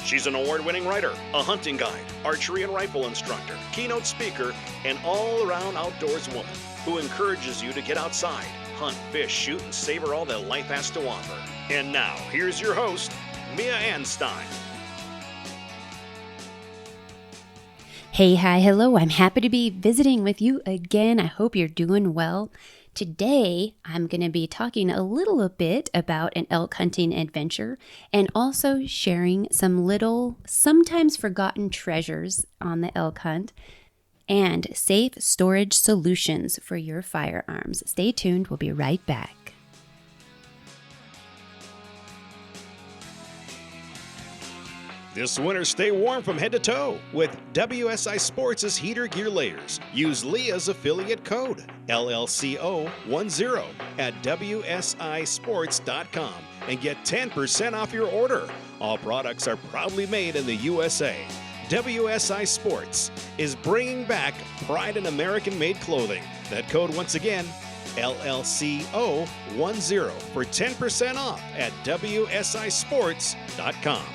She's an award-winning writer, a hunting guide, archery and rifle instructor, keynote speaker, and all-around outdoors woman who encourages you to get outside, hunt, fish, shoot, and savor all that life has to offer. And now, here's your host, Mia Anstein. Hey, hi, hello. I'm happy to be visiting with you again. I hope you're doing well. Today, I'm going to be talking a little bit about an elk hunting adventure and also sharing some little, sometimes forgotten treasures on the elk hunt and safe storage solutions for your firearms. Stay tuned. We'll be right back. This winter, stay warm from head to toe with WSI Sports' heater gear layers. Use Leah's affiliate code, LLCO10, at WSISports.com and get 10% off your order. All products are proudly made in the USA. WSI Sports is bringing back pride in American-made clothing. That code once again, LLCO10 for 10% off at WSISports.com.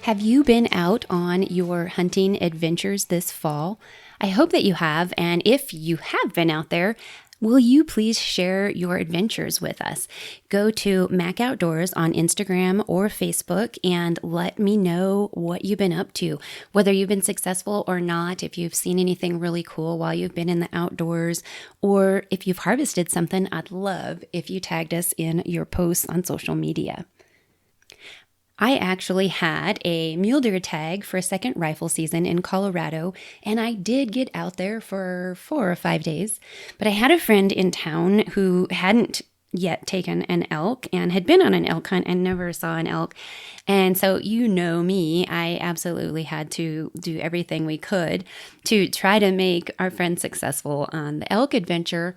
Have you been out on your hunting adventures this fall? I hope that you have, and if you have been out there, will you please share your adventures with us? Go to Mac Outdoors on Instagram or Facebook and let me know what you've been up to, whether you've been successful or not, if you've seen anything really cool while you've been in the outdoors, or if you've harvested something. I'd love if you tagged us in your posts on social media. I actually had a mule deer tag for a second rifle season in Colorado, and I did get out there for 4 or 5 days. But I had a friend in town who hadn't yet taken an elk and had been on an elk hunt and never saw an elk. And so, you know me, I absolutely had to do everything we could to try to make our friend successful on the elk adventure.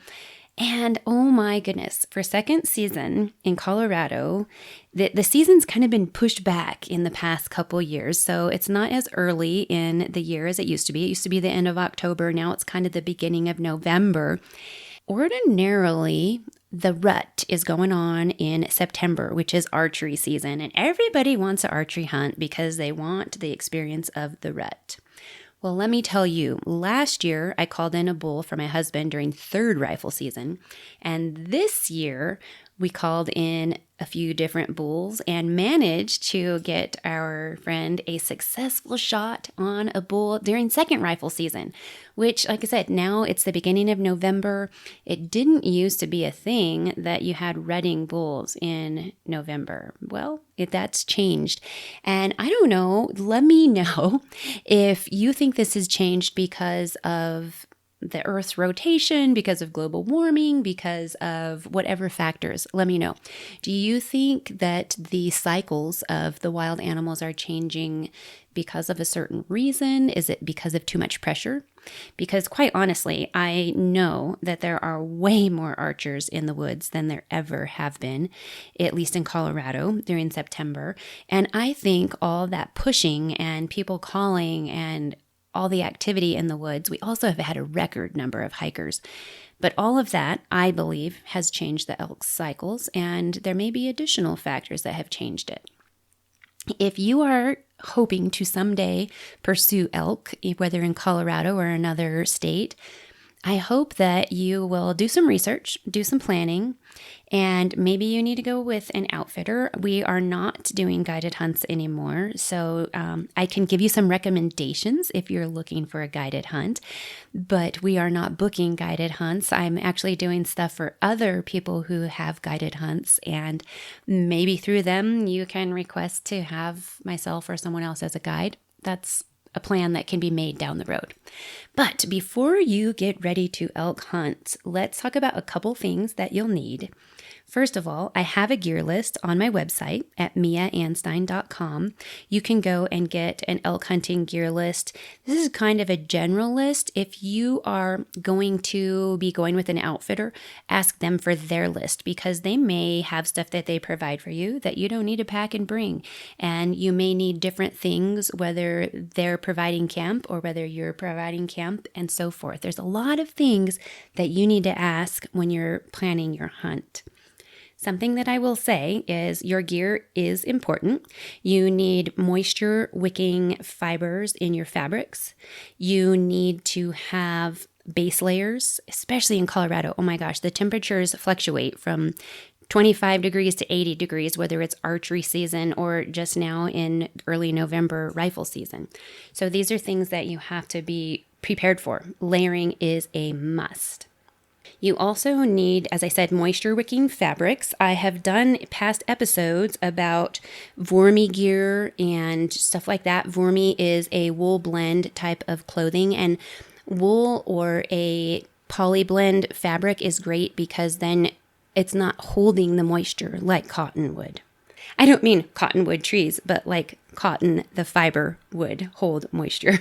And oh my goodness, for second season in Colorado, the season's kind of been pushed back in the past couple years. So it's not as early in the year as it used to be. It used to be the end of October. Now it's kind of the beginning of November. Ordinarily, the rut is going on in September, which is archery season. And everybody wants an archery hunt because they want the experience of the rut. Well, let me tell you, last year I called in a bull for my husband during third rifle season. And this year we called in a few different bulls and managed to get our friend a successful shot on a bull during second rifle season, which, like I said, now it's the beginning of November. It didn't used to be a thing that you had rutting bulls in November. Well, that's changed. And I don't know, let me know if you think this has changed because of the Earth's rotation, because of global warming, because of whatever factors. Let me know. Do you think that the cycles of the wild animals are changing because of a certain reason? Is it because of too much pressure? Because quite honestly, I know that there are way more archers in the woods than there ever have been, at least in Colorado during September. And I think all that pushing and people calling and all the activity in the woods, we also have had a record number of hikers. But all of that, I believe, has changed the elk cycles, and there may be additional factors that have changed it. If you are hoping to someday pursue elk, whether in Colorado or another state, I hope that you will do some research, do some planning, and maybe you need to go with an outfitter. We are not doing guided hunts anymore, so I can give you some recommendations if you're looking for a guided hunt, but we are not booking guided hunts. I'm actually doing stuff for other people who have guided hunts, and maybe through them you can request to have myself or someone else as a guide. That's a plan that can be made down the road. But before you get ready to elk hunt, let's talk about a couple things that you'll need. First of all, I have a gear list on my website at miaanstein.com. You can go and get an elk hunting gear list. This is kind of a general list. If you are going to be going with an outfitter, ask them for their list because they may have stuff that they provide for you that you don't need to pack and bring. And you may need different things, whether they're providing camp or whether you're providing camp and so forth. There's a lot of things that you need to ask when you're planning your hunt. Something that I will say is your gear is important. You need moisture wicking fibers in your fabrics. You need to have base layers, especially in Colorado. Oh my gosh, the temperatures fluctuate from 25 degrees to 80 degrees, whether it's archery season or just now in early November rifle season. So these are things that you have to be prepared for. Layering is a must. You also need, as I said, moisture wicking fabrics. I have done past episodes about Vormi gear and stuff like that. Vormi is a wool blend type of clothing, and wool or a poly blend fabric is great because then it's not holding the moisture like cotton would. I don't mean cottonwood trees, but like cotton, the fiber would hold moisture.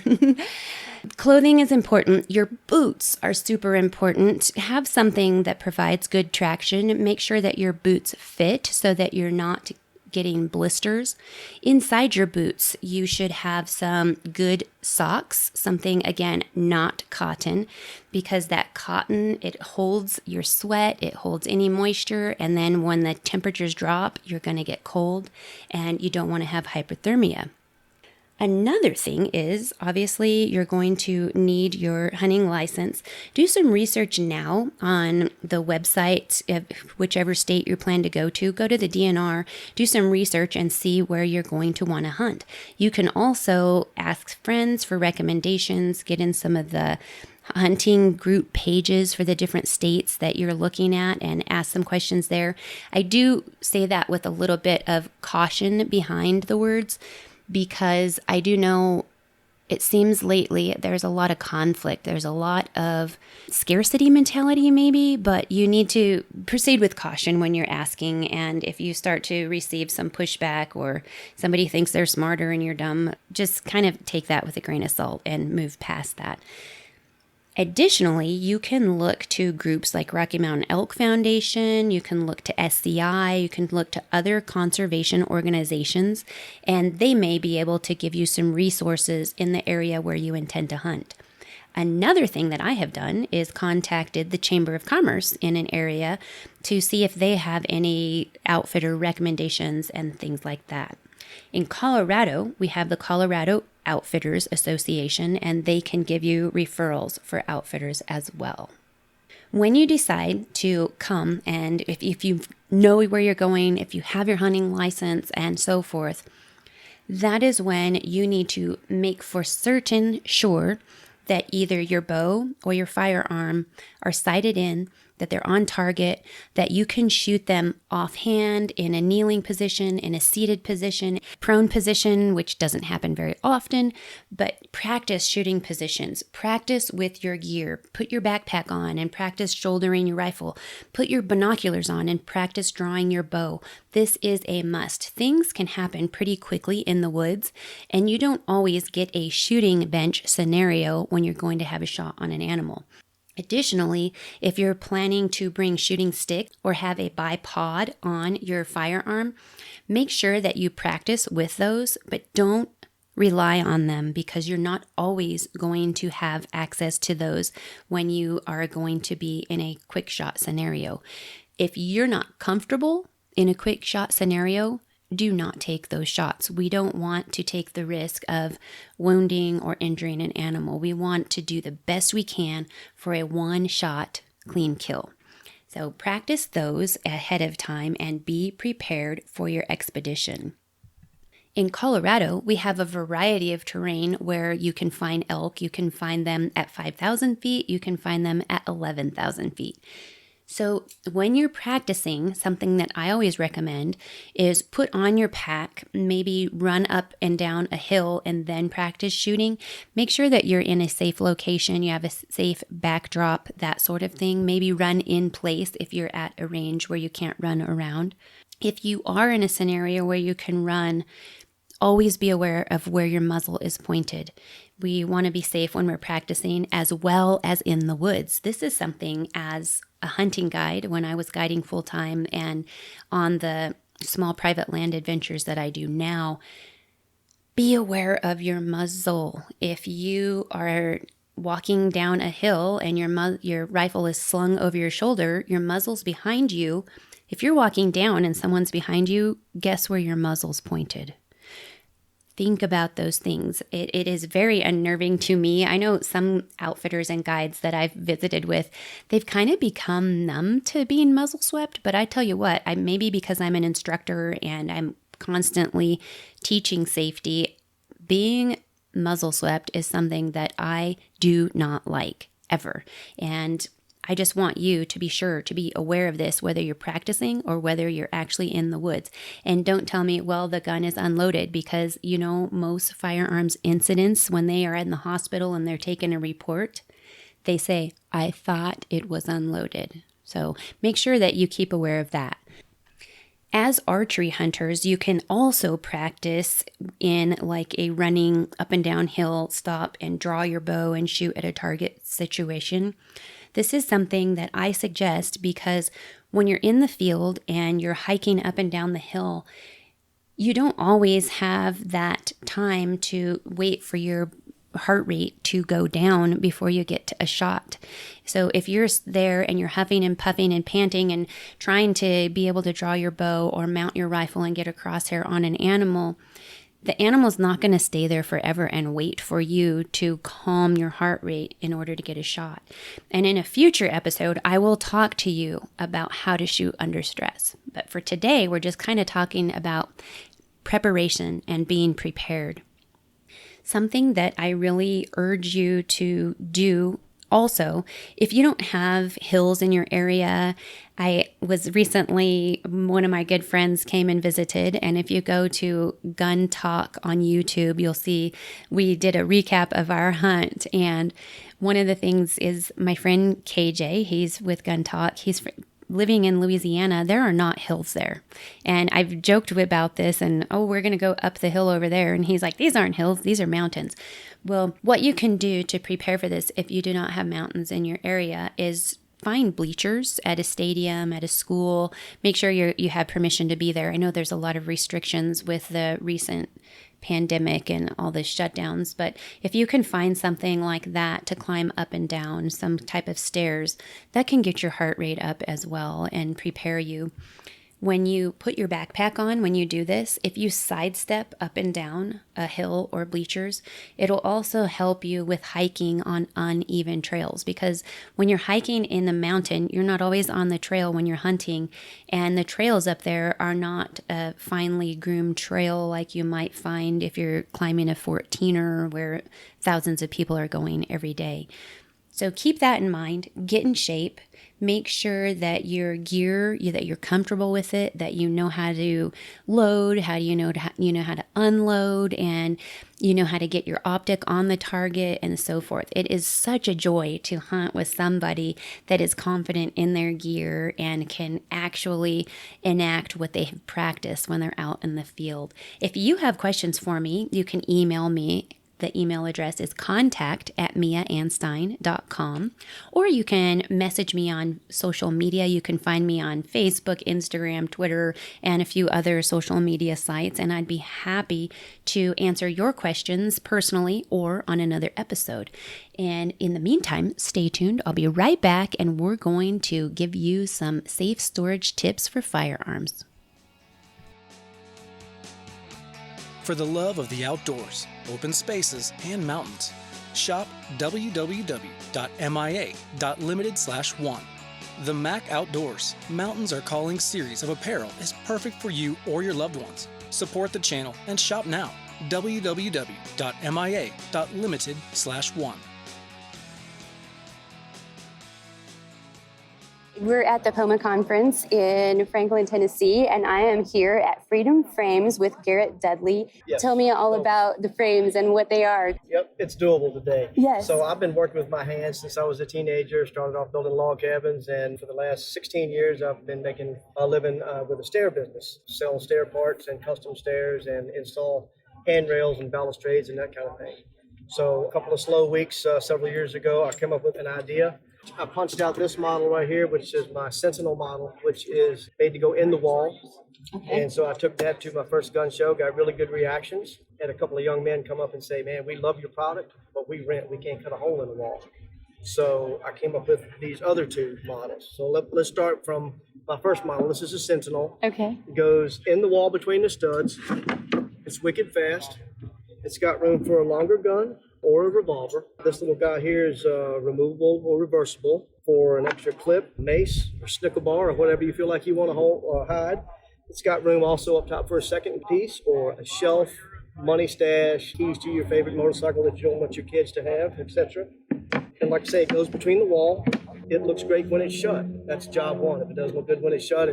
Clothing is important. Your boots are super important. Have something that provides good traction. Make sure that your boots fit so that you're not getting blisters. Inside your boots, you should have some good socks, something, again, not cotton, because that cotton, it holds your sweat, it holds any moisture, and then when the temperatures drop, you're going to get cold, and you don't want to have hypothermia. Another thing is, obviously, you're going to need your hunting license. Do some research now on the website of whichever state you plan to go to. Go to the DNR, do some research, and see where you're going to want to hunt. You can also ask friends for recommendations, get in some of the hunting group pages for the different states that you're looking at and ask some questions there. I do say that with a little bit of caution behind the words, because I do know it seems lately there's a lot of conflict. There's a lot of scarcity mentality maybe, but you need to proceed with caution when you're asking. And if you start to receive some pushback or somebody thinks they're smarter and you're dumb, just kind of take that with a grain of salt and move past that. Additionally, you can look to groups like Rocky Mountain Elk Foundation, you can look to SCI, you can look to other conservation organizations, and they may be able to give you some resources in the area where you intend to hunt. Another thing that I have done is contacted the Chamber of Commerce in an area to see if they have any outfitter recommendations and things like that. In Colorado, we have the Colorado Outfitters Association, and they can give you referrals for outfitters as well. When you decide to come, and if you know where you're going, if you have your hunting license and so forth, that is when you need to make for certain sure that either your bow or your firearm are sighted in, that they're on target, that you can shoot them offhand in a kneeling position, in a seated position, prone position, which doesn't happen very often, but practice shooting positions. Practice with your gear. Put your backpack on and practice shouldering your rifle. Put your binoculars on and practice drawing your bow. This is a must. Things can happen pretty quickly in the woods, and you don't always get a shooting bench scenario when you're going to have a shot on an animal. Additionally, if you're planning to bring shooting sticks or have a bipod on your firearm, make sure that you practice with those, but don't rely on them because you're not always going to have access to those when you are going to be in a quick shot scenario. If you're not comfortable in a quick shot scenario, do not take those shots. We don't want to take the risk of wounding or injuring an animal. We want to do the best we can for a one-shot clean kill. So practice those ahead of time and be prepared for your expedition. In Colorado, we have a variety of terrain where you can find elk. You can find them at 5,000 feet. You can find them at 11,000 feet. So when you're practicing, something that I always recommend is put on your pack, maybe run up and down a hill and then practice shooting. Make sure that you're in a safe location, you have a safe backdrop, that sort of thing. Maybe run in place if you're at a range where you can't run around. If you are in a scenario where you can run, always be aware of where your muzzle is pointed. We want to be safe when we're practicing as well as in the woods. This is something as a hunting guide when I was guiding full-time and on the small private land adventures that I do now. Be aware of your muzzle. If you are walking down a hill and your rifle is slung over your shoulder, your muzzle's behind you. If you're walking down and someone's behind you, guess where your muzzle's pointed? Think about those things. It is very unnerving to me. I know some outfitters and guides that I've visited with, they've kind of become numb to being muzzle swept. But I tell you what, maybe because I'm an instructor and I'm constantly teaching safety, being muzzle swept is something that I do not like ever. And I just want you to be sure to be aware of this, whether you're practicing or whether you're actually in the woods. And don't tell me, well, the gun is unloaded, because, most firearms incidents, when they are in the hospital and they're taking a report, they say, I thought it was unloaded. So make sure that you keep aware of that. As archery hunters, you can also practice in like a running up and down hill, stop and draw your bow and shoot at a target situation. This is something that I suggest because when you're in the field and you're hiking up and down the hill, you don't always have that time to wait for your heart rate to go down before you get to a shot. So if you're there and you're huffing and puffing and panting and trying to be able to draw your bow or mount your rifle and get a crosshair on an animal, the animal's not going to stay there forever and wait for you to calm your heart rate in order to get a shot. And in a future episode, I will talk to you about how to shoot under stress. But for today, we're just kind of talking about preparation and being prepared. Something that I really urge you to do also, if you don't have hills in your area, I was recently, one of my good friends came and visited, and if you go to Gun Talk on YouTube, you'll see we did a recap of our hunt. And one of the things is my friend KJ, he's with Gun Talk, he's living in Louisiana. There are not hills there. And I've joked about this and, we're going to go up the hill over there. And he's like, these aren't hills, these are mountains. Well, what you can do to prepare for this if you do not have mountains in your area is find bleachers at a stadium, at a school. Make sure you have permission to be there. I know there's a lot of restrictions with the recent pandemic and all the shutdowns, but if you can find something like that to climb up and down, some type of stairs, that can get your heart rate up as well and prepare you. When you put your backpack on, when you do this, if you sidestep up and down a hill or bleachers, it'll also help you with hiking on uneven trails, because when you're hiking in the mountain, you're not always on the trail when you're hunting, and the trails up there are not a finely groomed trail like you might find if you're climbing a 14er where thousands of people are going every day. So keep that in mind, get in shape, make sure that your gear, that you're comfortable with it, that you know how to load, how to unload, and you know how to get your optic on the target and so forth. It is such a joy to hunt with somebody that is confident in their gear and can actually enact what they have practiced when they're out in the field. If you have questions for me, you can email me. The email address is contact@miaanstein.com, or you can message me on social media. You can find me on Facebook, Instagram, Twitter, and a few other social media sites, and I'd be happy to answer your questions personally or on another episode. And in the meantime, stay tuned. I'll be right back, and we're going to give you some safe storage tips for firearms. For the love of the outdoors, open spaces, and mountains, shop www.mia.limited/one. The Mac Outdoors Mountains Are Calling series of apparel is perfect for you or your loved ones. Support the channel and shop now. www.mia.limited/one. We're at the POMA conference in Franklin, Tennessee, and I am here at Freedom Frames with Garrett Dudley. Yes. Tell me all about the frames and what they are. Yep, it's doable today. Yes. So I've been working with my hands since I was a teenager, started off building log cabins, and for the last 16 years, I've been making a living with a stair business, sell stair parts and custom stairs and install handrails and balustrades and that kind of thing. So a couple of slow weeks several years ago, I came up with an idea I punched out this model right here, which is my Sentinel model, which is made to go in the wall. Okay. And so I took that to my first gun show, got really good reactions. Had a couple of young men come up and say, man, we love your product, but we rent, we can't cut a hole in the wall. So I came up with these other two models. So let's start from my first model. This is a Sentinel. Okay. It goes in the wall between the studs. It's wicked fast. It's got room for a longer gun or a revolver. This little guy here is removable or reversible for an extra clip, mace, or snickle bar, or whatever you feel like you want to hold or hide. It's got room also up top for a second piece or a shelf, money stash, keys to your favorite motorcycle that you don't want your kids to have, etc. And like I say, it goes between the wall. It looks great when it's shut. That's job one. If it doesn't look good when it's shut,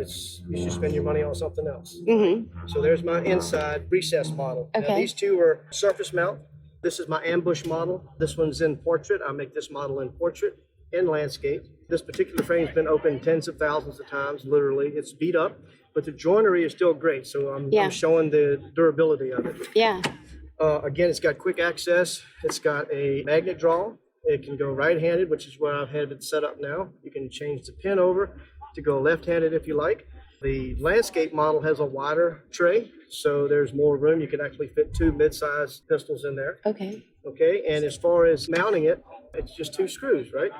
you should spend your money on something else. Mm-hmm. So there's my inside recess model. Okay. Now, these two are surface mount. This is my ambush model. This one's in portrait. I make this model in portrait and landscape. This particular frame's been opened tens of thousands of times, literally. It's beat up, but the joinery is still great. So I'm showing the durability of it. Yeah. Again, it's got quick access. It's got a magnet draw. It can go right-handed, which is where I've had it set up now. You can change the pin over to go left-handed if you like. The landscape model has a wider tray, so there's more room. You can actually fit two mid-sized pistols in there. Okay. Okay, and as far as mounting it, it's just two screws, right?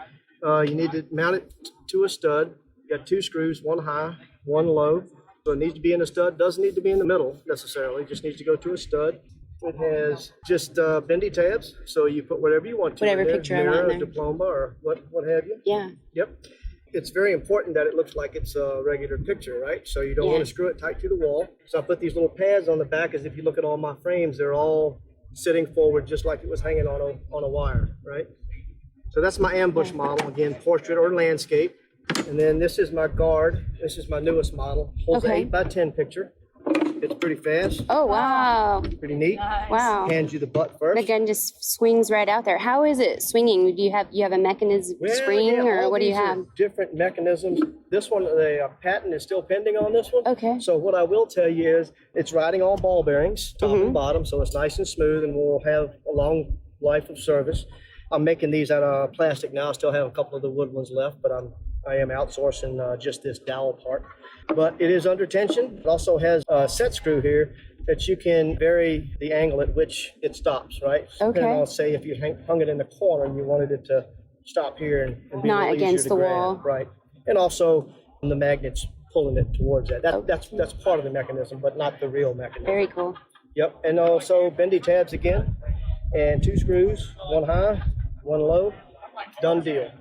You need to mount it to a stud. You got two screws, one high, one low. So it needs to be in a stud. Doesn't need to be in the middle necessarily. Just needs to go to a stud. It has just bendy tabs, so you put whatever you want to. Whatever in there, picture I mirror, want there. diploma, or what have you. Yeah. Yep. It's very important that it looks like it's a regular picture, right? So you don't want to screw it tight to the wall. So I put these little pads on the back, as if you look at all my frames, they're all sitting forward just like it was hanging on a wire, right? So that's my ambush model, again, portrait or landscape. And then this is my guard. This is my newest model. Holds an 8x10 picture. It's pretty fast. Oh, wow. Pretty neat. Wow. Hands you the butt first. The gun just swings right out there. How is it swinging? Do you have a mechanism spring or what do you have? Different mechanisms. This one, the patent is still pending on this one. Okay. So what I will tell you is it's riding all ball bearings, top and bottom, so it's nice and smooth and will have a long life of service. I'm making these out of plastic now. I still have a couple of the wood ones left, but I am outsourcing just this dowel part. But it is under tension. It also has a set screw here that you can vary the angle at which it stops, right? Okay. Depending on, say, if you hung it in the corner and you wanted it to stop here and be Not a little against easier to the grab, wall. right? And also the magnets pulling it towards that. That's part of the mechanism, but not the real mechanism. Very cool. Yep, and also bendy tabs again, and two screws, one high, one low, done deal.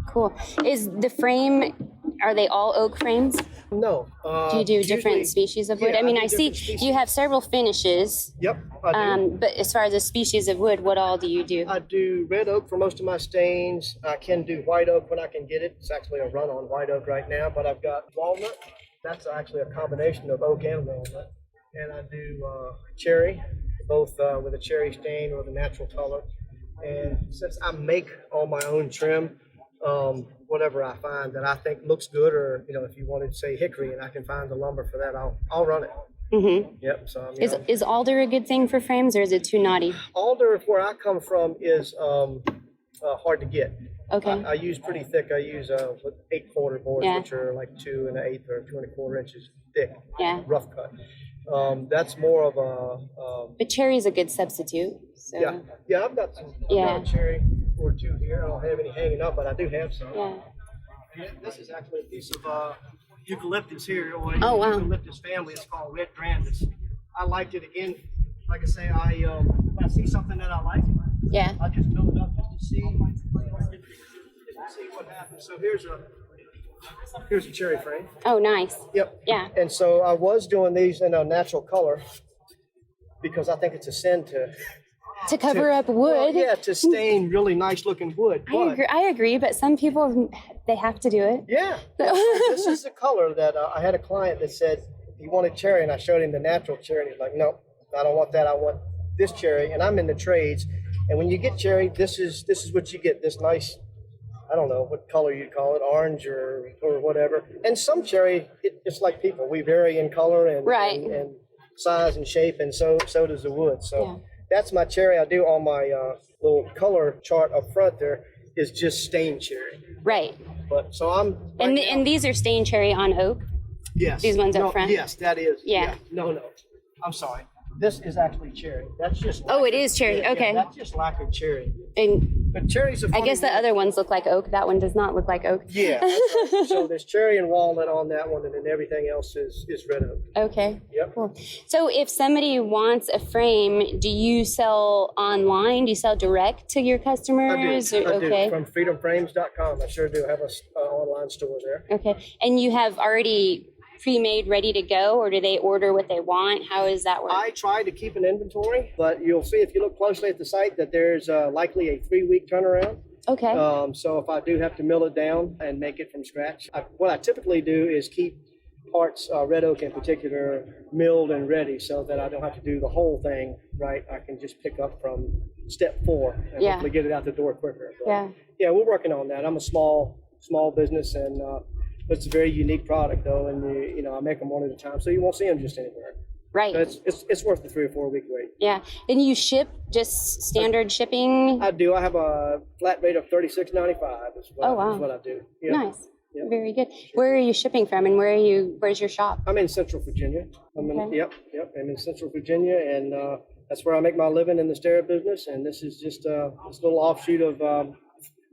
Cool. Is the frame, are they all oak frames? No. Do you do different species of wood? yeah, I mean, I do I see different species. you have several finishes, Yep, I do. but as far as the species of wood, what all do you do? I do red oak for most of my stains. I can do white oak when I can get it. It's actually a run on white oak right now, but I've got walnut. That's actually a combination of oak and walnut. And I do cherry, both with a cherry stain or the natural color. And since I make all my own trim, whatever I find that I think looks good, or if you wanted to say hickory and I can find the lumber for that, I'll run it. Mm-hmm. Yep. So Is alder a good thing for frames, or is it too knotty? alder, where I come from, is hard to get. Okay. I use pretty thick. I use 8/4 boards, Yeah. which are like 2 1/8 or 2 1/4 inches thick, Yeah. rough cut. That's more of a But cherry's a good substitute. So. yeah. I've got some Yeah. cherry or two here. I don't have any hanging up, but I do have some. Yeah. This is actually a piece of eucalyptus here, or Oh, wow. eucalyptus family. It's called red grandis. I liked it again. Like I say, when I see something that I like, Yeah. I just build it up just to see what happens. So here's a cherry frame. Oh, nice. Yep. Yeah. And so I was doing these in a natural color because I think it's a sin To cover up wood. well, yeah, to stain really nice looking wood. But I agree, but some people, they have to do it. yeah, this is the color that I had a client that said he wanted cherry, and I showed him the natural cherry, and he's like, no, I don't want that. I want this cherry, and I'm in the trades. And when you get cherry, this is what you get. This nice, I don't know what color you call it, orange or whatever. And some cherry, it's like people. We vary in color and Right. and size and shape, and so does the wood. So Yeah. that's my cherry. I do on my little color chart up front there. is just stained cherry. Right. But so I'm And these are stained cherry on oak? yes. These ones up front? Yes, that is. Yeah. No. I'm sorry. This is actually cherry. That's just Oh, it lacquered. is cherry. Okay. Yeah, that's just lacquered cherry. And But cherry's a I funny guess the wood. other ones look like oak. That one does not look like oak. Yeah. That's right. So there's cherry and walnut on that one, and then everything else is red oak. Okay. Yep. Cool. So if somebody wants a frame, do you sell online? Do you sell direct to your customers? I do. Okay. From freedomframes.com. I sure do have a online store there. Okay. And you have already pre-made, ready to go, or do they order what they want? How does that work? I try to keep an inventory, but you'll see if you look closely at the site that there's likely a 3-week turnaround. Okay. So if I do have to mill it down and make it from scratch, what I typically do is keep parts, red oak in particular, milled and ready so that I don't have to do the whole thing, right? I can just pick up from step 4 and Yeah. hopefully get it out the door quicker. But, Yeah. we're working on that. I'm a small business, and it's a very unique product, though, and I make them one at a time, so you won't see them just anywhere. Right. So it's worth the 3 or 4 week wait. Yeah. And you ship just standard shipping? I do. I have a flat rate of $36.95. Is what I do. Yep. Nice. Yep. Very good. Where are you shipping from, and where's your shop? I'm in Central Virginia. Okay. Yep. I'm in Central Virginia, and that's where I make my living in the stair business. And this is just this little offshoot of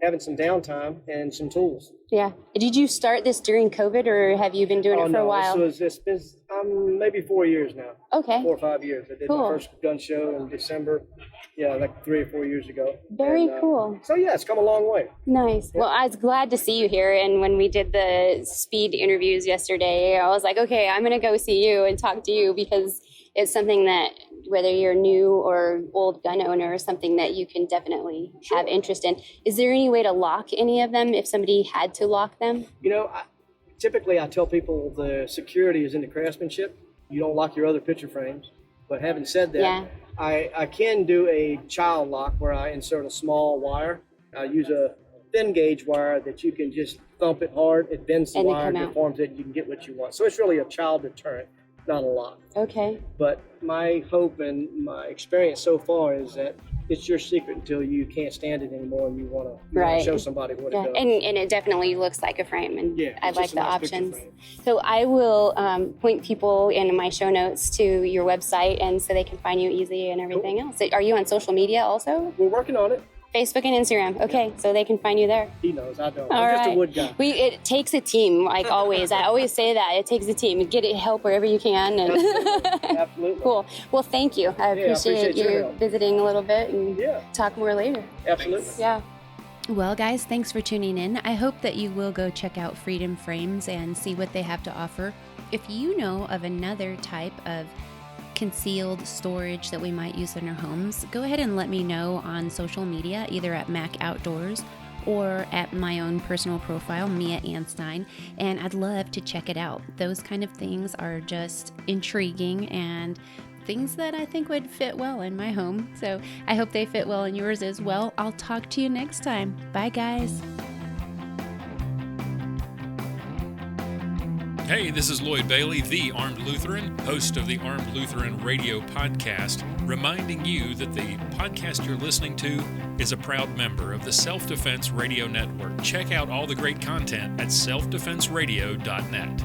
having some downtime and some tools. Yeah. Did you start this during COVID, or have you been doing it for a while? It's been maybe 4 years now. Okay. 4 or 5 years. I did Cool. my first gun show in December. Yeah, like 3 or 4 years ago. Very And, cool. So yeah, it's come a long way. Nice. Well, I was glad to see you here. And when we did the speed interviews yesterday, I was like, okay, I'm going to go see you and talk to you, because it's something that, whether you're new or old gun owner, is something that you can definitely have interest in. Is there any way to lock any of them if somebody had to lock them? Typically I tell people the security is in the craftsmanship. You don't lock your other picture frames. But having said that, Yeah. I can do a child lock where I insert a small wire. I use a thin gauge wire that you can just thump it hard. It bends the And they wire, come out. deforms it, and you can get what you want. So it's really a child deterrent, not a lock. Okay. But my hope and my experience so far is that it's your secret until you can't stand it anymore and you want to show somebody what Yeah. it does. And it definitely looks like a frame, and Yeah, I it's like just a the nice picture options. frame. So I will point people in my show notes to your website, and so they can find you easy and everything else. Are you on social media also? We're working on it. Facebook and Instagram. Okay, so they can find you there. He knows, I don't. All I'm just right. a wood guy. It takes a team, like always. I always say that. It takes a team. Get it help wherever you can. And Absolutely. Cool. Well, thank you. I appreciate your you help. visiting a little bit, and Yeah. talk more later. Absolutely. Yeah. Well, guys, thanks for tuning in. I hope that you will go check out Freedom Frames and see what they have to offer. If you know of another type of concealed storage that we might use in our homes, go ahead and let me know on social media, either at Mac Outdoors or at my own personal profile, Mia Anstein, and I'd love to check it out. Those kind of things are just intriguing and things that I think would fit well in my home. So I hope they fit well in yours as well. I'll talk to you next time. Bye, guys. Hey, this is Lloyd Bailey, the Armed Lutheran, host of the Armed Lutheran Radio podcast, reminding you that the podcast you're listening to is a proud member of the Self-Defense Radio Network. Check out all the great content at selfdefenseradio.net.